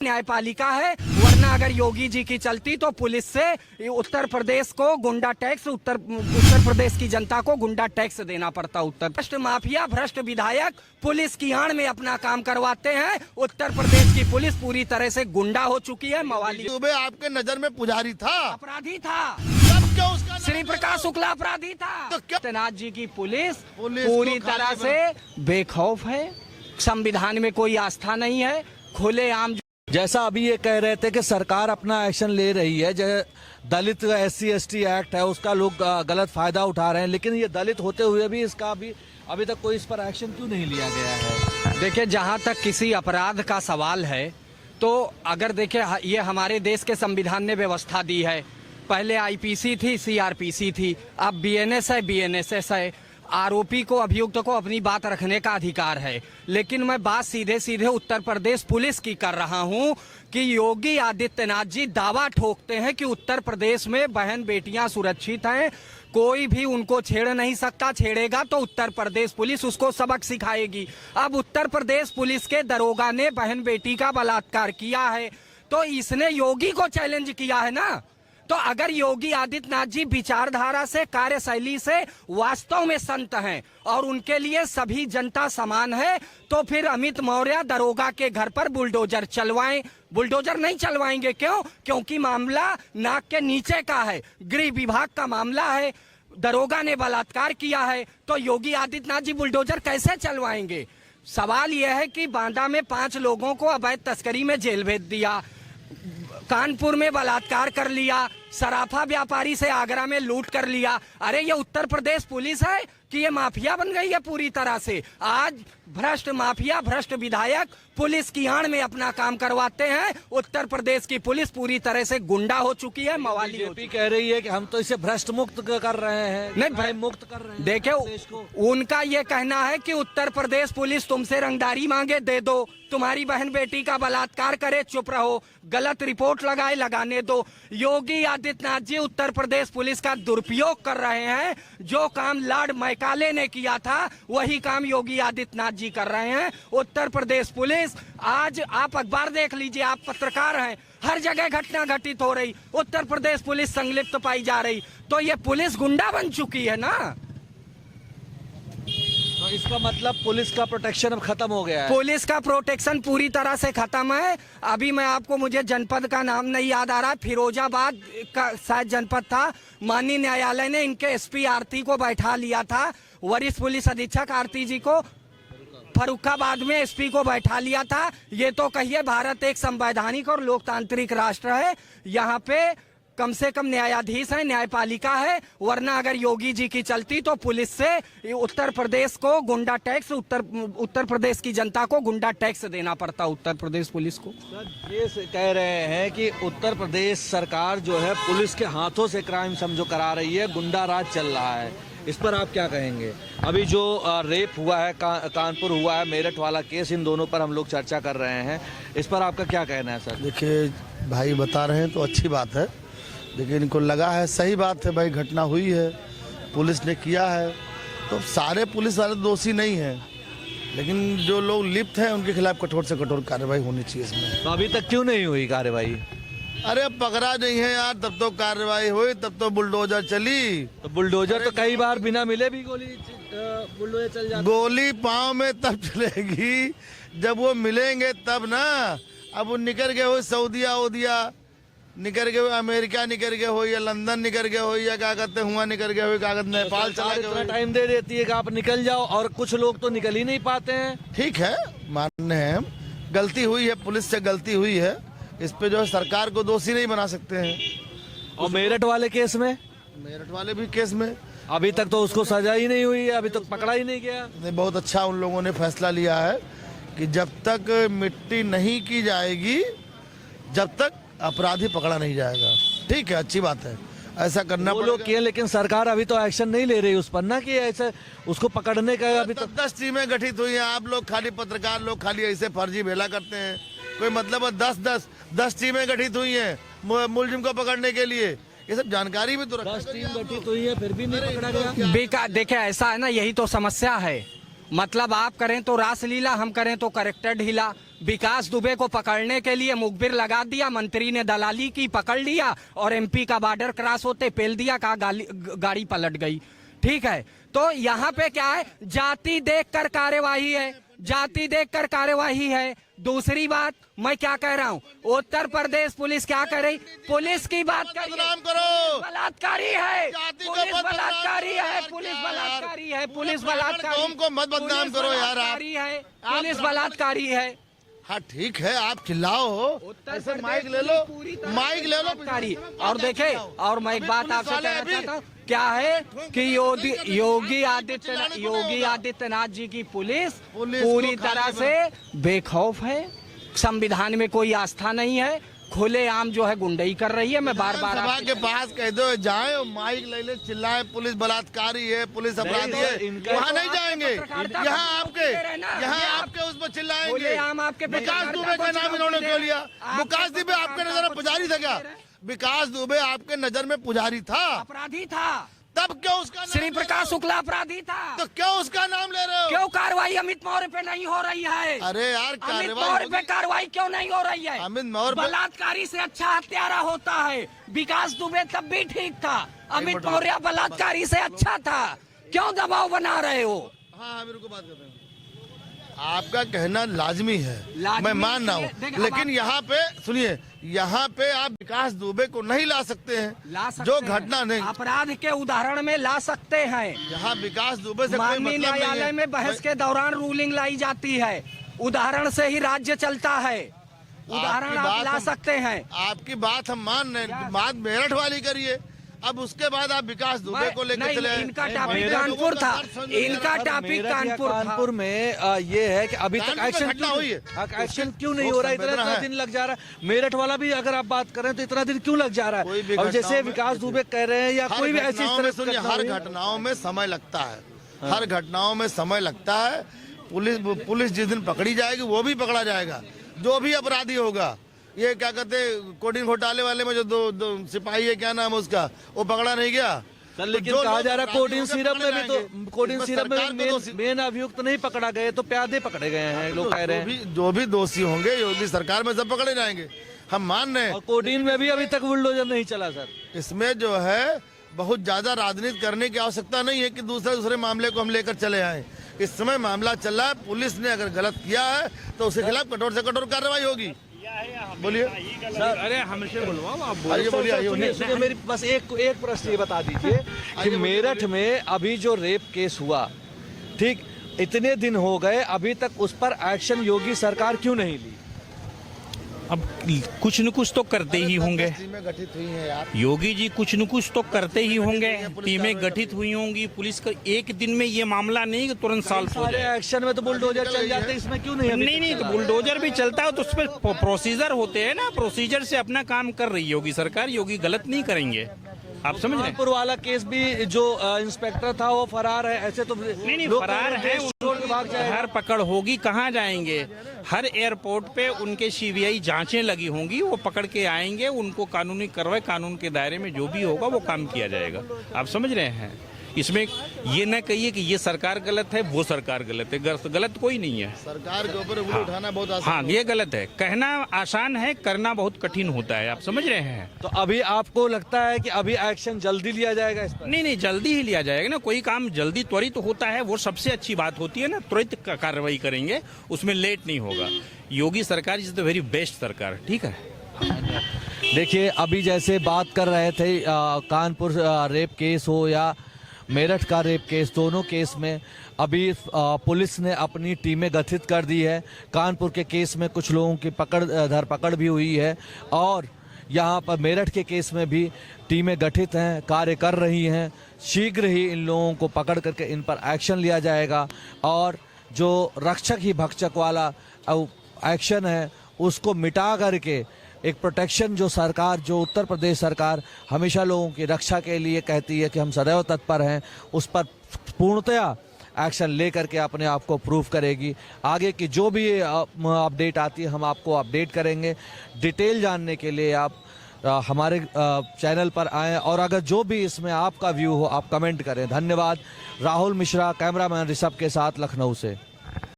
न्यायपालिका है, वरना अगर योगी जी की चलती तो पुलिस से उत्तर प्रदेश को गुंडा टैक्स, उत्तर प्रदेश की जनता को गुंडा टैक्स देना पड़ता। भ्रष्ट माफिया, भ्रष्ट विधायक पुलिस की आड़ में अपना काम करवाते हैं। उत्तर प्रदेश की पुलिस पूरी तरह से गुंडा हो चुकी है। मवाली दुबे आपके नजर में पुजारी था, अपराधी था, तब क्या उसका श्री प्रकाश शुक्ला अपराधी था। तो क्या तेनाथ जी की पुलिस पुलिस पूरी को तरह खाली से बेखौफ है, संविधान में कोई आस्था नहीं है, खुलेआम। जैसा अभी ये कह रहे थे कि सरकार अपना एक्शन ले रही है, दलित SC ST एक्ट है उसका लोग गलत फायदा उठा रहे हैं, लेकिन ये दलित होते हुए भी इसका अभी तक कोई इस पर एक्शन क्यों नहीं लिया गया है? देखिए, जहां तक किसी अपराध का सवाल है तो अगर देखिए, ये हमारे देश के संविधान ने व्यवस्था दी है। पहले IPC थी, CRPC थी, अब BNS है, BNSS है। आरोपी को, अभियुक्त को अपनी बात रखने का अधिकार है, लेकिन मैं बात सीधे सीधे उत्तर प्रदेश पुलिस की कर रहा हूं कि योगी आदित्यनाथ जी दावा ठोकते हैं कि उत्तर प्रदेश में बहन बेटियां सुरक्षित हैं, कोई भी उनको छेड़ नहीं सकता, छेड़ेगा तो उत्तर प्रदेश पुलिस उसको सबक सिखाएगी। अब उत्तर प्रदेश पुलिस के दरोगा ने बहन बेटी का बलात्कार किया है तो इसने योगी को चैलेंज किया है ना। तो अगर योगी आदित्यनाथ जी विचारधारा से, कार्यशैली से वास्तव में संत हैं और उनके लिए सभी जनता समान है, तो फिर अमित मौर्य दरोगा के घर पर बुलडोजर चलवाएं। बुलडोजर नहीं चलवाएंगे, क्यों? क्योंकि मामला नाक के नीचे का है, गृह विभाग का मामला है, दरोगा ने बलात्कार किया है, तो योगी आदित्यनाथ जी बुलडोजर कैसे चलवाएंगे? सवाल यह है कि बांदा में 5 लोगों को अवैध तस्करी में जेल भेज दिया, कानपुर में बलात्कार कर लिया, सराफा व्यापारी से आगरा में लूट कर लिया। अरे ये उत्तर प्रदेश पुलिस है कि ये माफिया बन गई है पूरी तरह से? आज भ्रष्ट माफिया, भ्रष्ट विधायक पुलिस की आड़ में अपना काम करवाते हैं। उत्तर प्रदेश की पुलिस पूरी तरह से गुंडा हो चुकी है, मवाली हो चुकी है। कह रही है कि हम तो इसे भ्रष्ट मुक्त कर रहे हैं, नहीं, भय मुक्त कर रहे हैं। देखिए, उनका ये कहना है कि उत्तर प्रदेश पुलिस तुमसे रंगदारी मांगे दे दो, तुम्हारी बहन बेटी का बलात्कार करे चुप रहो, गलत रिपोर्ट लगाए लगाने दो। योगी आदित्यनाथ जी उत्तर प्रदेश पुलिस का दुरुपयोग कर रहे हैं। जो काम लॉर्ड मैकाले ने किया था वही काम योगी आदित्यनाथ जी कर रहे हैं। उत्तर प्रदेश पुलिस, आज आप अखबार देख लीजिए, आप पत्रकार हैं, हर जगह घटना घटित हो रही, उत्तर प्रदेश पुलिस संलिप्त पाई जा रही, तो ये पुलिस गुंडा बन चुकी है ना। तो इसका मतलब पुलिस का प्रोटेक्शन अब खत्म हो गया है। पुलिस का प्रोटेक्शन पूरी तरह से खत्म है। अभी मैं आपको, मुझे जनपद का नाम नहीं याद आ रहा, फिरोजाबाद का शायद जनपद था, माननीय न्यायालय ने इनके SP आरती को बैठा लिया था, वरिष्ठ पुलिस अधीक्षक आरती जी को फर्रुखाबाद में SP को बैठा लिया था। ये तो कहिए भारत एक संवैधानिक और लोकतांत्रिक राष्ट्र है, यहाँ पे कम से कम न्यायाधीश है, न्यायपालिका है, वरना अगर योगी जी की चलती तो पुलिस से उत्तर प्रदेश को गुंडा टैक्स, उत्तर प्रदेश की जनता को गुंडा टैक्स देना पड़ता उत्तर प्रदेश पुलिस को। सर, ये कह रहे हैं कि उत्तर प्रदेश सरकार जो है पुलिस के हाथों से क्राइम समझो करा रही है, गुंडा राज चल रहा है, इस पर आप क्या कहेंगे? अभी जो रेप हुआ है, कानपुर हुआ है, मेरठ वाला केस, इन दोनों पर हम लोग चर्चा कर रहे हैं, इस पर आपका क्या कहना है सर? देखिए भाई, बता रहे हैं तो अच्छी बात है, लेकिन इनको लगा है सही बात है भाई, घटना हुई है, पुलिस ने किया है, तो सारे पुलिस वाले दोषी नहीं हैं, लेकिन जो लोग लिप्त हैं उनके खिलाफ कठोर से कठोर कार्रवाई होनी चाहिए इसमें। तो अभी तक क्यों नहीं हुई कार्रवाई? अरे अब पकड़ा नहीं है यार, तब तो कार्रवाई हुई, तब तो बुलडोजर चली। तो बुलडोजर तो कई बार बिना मिले भी बुलडोजर चल जाता। गोली पाँव में तब चलेगी जब वो मिलेंगे तब ना। अब वो निकल गए हो सऊदिया उदिया, निकल गए हो अमेरिका, निकल गए हो या लंदन, निकल गए हो या क्या कहते हुआ, निकल गए हो क्या कहते नेपाल चला गए हो। टाइम दे देती है कि आप निकल जाओ, और कुछ लोग तो निकल ही नहीं पाते हैं। ठीक है, मानने हैं गलती हुई है, पुलिस से गलती हुई है, इस पे जो है सरकार को दोषी नहीं बना सकते हैं। और मेरठ वाले केस में, मेरठ वाले भी केस में अभी तक तो उसको सजा ही नहीं हुई है, अभी तक पकड़ा ही नहीं गया। बहुत अच्छा उन लोगों ने फैसला लिया है कि जब तक मिट्टी नहीं की जाएगी, जब तक अपराधी पकड़ा नहीं जाएगा। ठीक है, अच्छी बात है, ऐसा करना वो लोग किए, लेकिन सरकार अभी तो एक्शन नहीं ले रही उस पर ना, कि ऐसे उसको पकड़ने का। अभी तक 10 टीमें गठित हुई हैं, आप लोग खाली, पत्रकार लोग खाली ऐसे फर्जी भेला करते हैं, कोई मतलब है? 10 टीमें गठित हुई हैं मुलजिम को पकड़ने के लिए, ये सब जानकारी भी तो 10 टीम गठित हुई है, फिर भी नहीं पकड़ा गया। देखिए, ऐसा है ना, यही तो समस्या है। मतलब आप करें तो रासलीला, हम करें तो करेक्टर ढीला। विकास दुबे को पकड़ने के लिए मुखबिर लगा दिया, मंत्री ने दलाली की, पकड़ लिया और एमपी का बॉर्डर क्रॉस होते पेल दिया, कहा गाड़ी पलट गई। ठीक है, तो यहाँ पे क्या है, जाति देखकर कार्यवाही है, जाति देखकर कार्यवाही है। दूसरी बात मैं क्या कह रहा हूँ, उत्तर प्रदेश पुलिस क्या कर रही, पुलिस की बात कर, बलात्कारी है, पुलिस बलात्कारी है, पुलिस बलात्कारी है, पुलिस बलात्कारी, को मत बदनाम करो यार, आप पुलिस बलात्कारी है। हाँ ठीक है, आप चिल्लाओ, ऐसे माइक ले लो, माइक ले लो। और देखे, और मैं एक बात आपसे कहना चाहता हूँ, क्या है कि योगी आदित्यनाथ जी की पुलिस पूरी तरह से बेखौफ है, संविधान में कोई आस्था नहीं है, खुलेआम जो है गुंडई कर रही है। मैं बार बार सभा के पास कह दो जाए और माइक ले ले, चिल्लाए पुलिस बलात्कारी है, पुलिस अपराधी है, वहाँ नहीं जाएंगे। यहाँ आपके उस पर चिल्लाएंगे। विकास दुबे का नाम इन्होंने क्यों लिया? विकास दुबे आपके नजर में पुजारी था क्या? विकास दुबे आपके नजर में पुजारी था, अपराधी था, तब क्यों उसका नाम श्री प्रकाश शुक्ला अपराधी था, तो क्यों उसका नाम ले रहे हो? क्यों कार्रवाई अमित मौर्य पे नहीं हो रही है? अरे यार, अमित मौर्य पे कार्रवाई क्यों नहीं हो रही है? अमित मौर्य बलात्कारी से अच्छा हत्यारा होता है। विकास दुबे तब भी ठीक था, अमित मौर्य बलात्कारी से अच्छा था, क्यों दबाव बना रहे हो? हाँ, मेरे को बात कर रहे हैं। आपका कहना लाजमी है, मैं मान रहा हूँ, लेकिन यहाँ पे सुनिए, यहाँ पे आप विकास दुबे को नहीं ला सकते हैं, जो घटना नहीं, अपराध के उदाहरण में ला सकते हैं। यहाँ विकास दुबे से कोई माननीय मतलब नहीं न्यायालय है। में बहस के दौरान रूलिंग लाई जाती है, उदाहरण से ही राज्य चलता है, उदाहरण आप ला सकते हैं। आपकी बात हम मान रहे हैं, बात मेरठ वाली करिए, अब उसके बाद आप विकास दुबे को लेकर चले। इनका टॉपिक कानपुर था, इनका टॉपिक कानपुर में ये है कि अभी तक एक्शन हुई है, एक्शन क्यों नहीं हो रहा है? इतना दिन लग जा रहा है। मेरठ वाला भी अगर आप बात करें तो इतना दिन क्यों लग जा रहा है? और जैसे विकास दुबे कह रहे हैं या कोई भी ऐसी हर घटनाओं में समय लगता है, हर घटनाओं में समय लगता है। पुलिस जिस दिन पकड़ी जाएगी वो भी पकड़ा जाएगा, जो भी अपराधी होगा। ये क्या कहते हैं, कोडिंग घोटाले वाले में जो दो सिपाही है, क्या नाम है उसका, वो पकड़ा नहीं गया। सर लेकिन कहा जा रहा है कोडिन सिरप में भी, तो कोडिन सिरप में मेन अभियुक्त नहीं पकड़ा गए, तो प्यादे पकड़े गए हैं, लोग कह रहे हैं। जो भी दोषी होंगे योगी सरकार में सब पकड़े जाएंगे, हम मान रहे हैं। और कोडिन में भी अभी तक बुलडोजर नहीं चला सर। इसमें जो है बहुत ज्यादा राजनीति करने की आवश्यकता नहीं है कि दूसरे मामले को हम लेकर चले आए। इस समय मामला चल रहा है, पुलिस ने अगर गलत किया है तो उसके खिलाफ कठोर से कठोर कार्रवाई होगी। बोलिए सर। अरे हमसे बुलवाओ, आप बोलिए। मेरी बस एक प्रश्न ये बता दीजिए कि मेरठ में अभी जो रेप केस हुआ, ठीक, इतने दिन हो गए, अभी तक उस पर एक्शन योगी सरकार क्यों नहीं ली? अब कुछ न कुछ तो करते ही होंगे, टीमें गठित हुई हैं यार, योगी जी कुछ न कुछ तो करते ही होंगे, टीमें गठित हुई होंगी। पुलिस का एक दिन में ये मामला नहीं कि तुरंत सॉल्व हो जाए। एक्शन में तो बुलडोजर चल जाते हैं, इसमें क्यों नहीं? नहीं, तो बुलडोजर भी चलता है तो उस पर प्रोसीजर होते हैं ना, प्रोसीजर से अपना काम कर रही होगी सरकार, योगी गलत नहीं करेंगे, आप समझ रहे हैं। कानपुर वाला केस भी जो इंस्पेक्टर था वो फरार है, ऐसे तो नहीं फरार है, हर पकड़ होगी, कहाँ जाएंगे? हर एयरपोर्ट पे उनके सीबीआई जांचें लगी होंगी, वो पकड़ के आएंगे, उनको कानूनी कार्रवाई, कानून के दायरे में जो भी होगा वो काम किया जाएगा, आप समझ रहे हैं। इसमें ये न कहिए कि ये सरकार गलत है, वो सरकार गलत है, गलत कोई नहीं है। सरकार के ऊपर उंगली उठाना बहुत आसान हाँ, ये गलत है, कहना आसान है, करना बहुत कठिन होता है, आप समझ रहे हैं। तो अभी आपको लगता है कि अभी एक्शन जल्दी लिया जाएगा इस पर? नहीं, जल्दी ही लिया जाएगा ना, कोई काम जल्दी त्वरित होता है, वो सबसे अच्छी बात होती है ना, त्वरित कार्रवाई करेंगे, उसमें लेट नहीं होगा। योगी सरकार इज द वेरी बेस्ट सरकार, ठीक है। देखिए, अभी जैसे बात कर रहे थे कानपुर रेप केस हो या मेरठ का रेप केस, दोनों केस में अभी पुलिस ने अपनी टीमें गठित कर दी है। कानपुर के केस में कुछ लोगों की धरपकड़ भी हुई है और यहाँ पर मेरठ के केस में भी टीमें गठित हैं, कार्य कर रही हैं। शीघ्र ही इन लोगों को पकड़ करके इन पर एक्शन लिया जाएगा और जो रक्षक ही भक्षक वाला एक्शन है उसको मिटा करके एक प्रोटेक्शन जो सरकार, जो उत्तर प्रदेश सरकार हमेशा लोगों की रक्षा के लिए कहती है कि हम सदैव तत्पर हैं, उस पर पूर्णतया एक्शन ले करके अपने आप को प्रूव करेगी। आगे की जो भी अपडेट आती है हम आपको अपडेट करेंगे। डिटेल जानने के लिए आप हमारे चैनल पर आएं और अगर जो भी इसमें आपका व्यू हो आप कमेंट करें। धन्यवाद। राहुल मिश्रा, कैमरामैन ऋषभ के साथ, लखनऊ से।